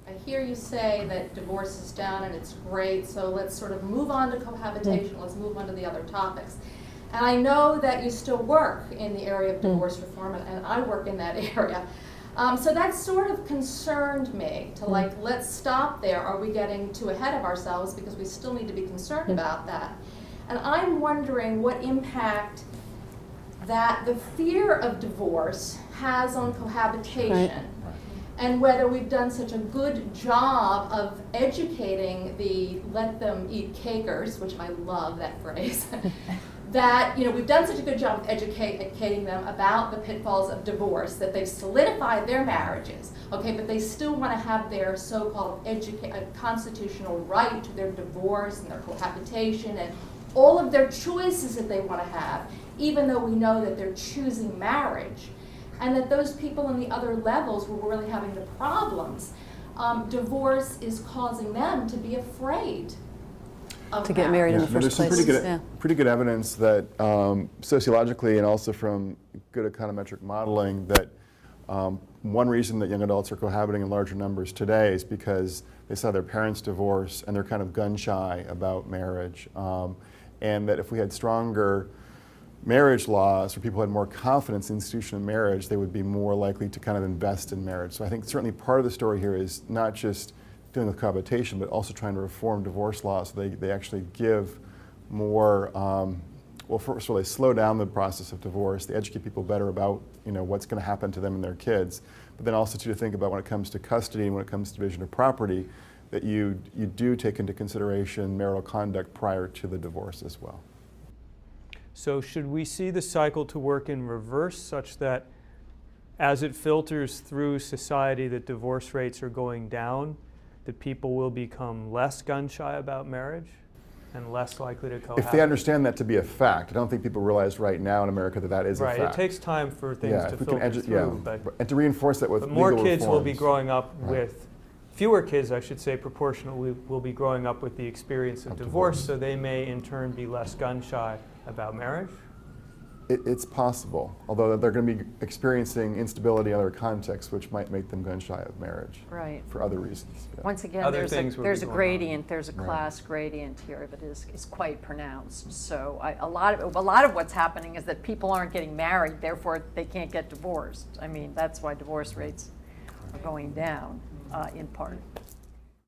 I hear you say that divorce is down and it's great, so let's sort of move on to cohabitation, let's move on to the other topics. And I know that you still work in the area of divorce reform, and I work in that area. So that sort of concerned me to like, let's stop there. Are we getting too ahead of ourselves? Because we still need to be concerned about that. And I'm wondering what impact that the fear of divorce has on cohabitation. And whether we've done such a good job of educating the let them eat cakers, which I love that phrase, that we've done such a good job of educating them about the pitfalls of divorce, that they've solidified their marriages, okay, but they still want to have their so-called constitutional right to their divorce and their cohabitation and all of their choices that they want to have, even though we know that they're choosing marriage. And that those people in the other levels where we're really having the problems, divorce is causing them to be afraid of to get married in the first place. There's some pretty good evidence that sociologically and also from good econometric modeling that one reason that young adults are cohabiting in larger numbers today is because they saw their parents divorce and they're kind of gun shy about marriage. And that if we had stronger marriage laws, where people had more confidence in the institution of marriage, they would be more likely to kind of invest in marriage. So I think certainly part of the story here is not just dealing with cohabitation, but also trying to reform divorce laws so they actually give more, well, first of all, they slow down the process of divorce, they educate people better about what's going to happen to them and their kids, but then also to think about when it comes to custody and when it comes to division of property, that you do take into consideration marital conduct prior to the divorce as well. So should we see the cycle to work in reverse, such that as it filters through society that divorce rates are going down, that people will become less gun-shy about marriage and less likely to cohabit? If they understand that to be a fact. I don't think people realize right now in America that that is a fact. Right, it takes time for things to filter through. And to reinforce that with but more legal kids reforms. will be growing up with, fewer kids, I should say, proportionally, will be growing up with the experience of divorce, so they may in turn be less gun-shy about marriage? It's possible, although they're going to be experiencing instability in other contexts, which might make them gun shy of marriage. Right. For other reasons. Yeah. Once again, there's a gradient, there's a class gradient here that is quite pronounced. So a lot of what's happening is that people aren't getting married, therefore they can't get divorced. I mean, that's why divorce rates are going down in part.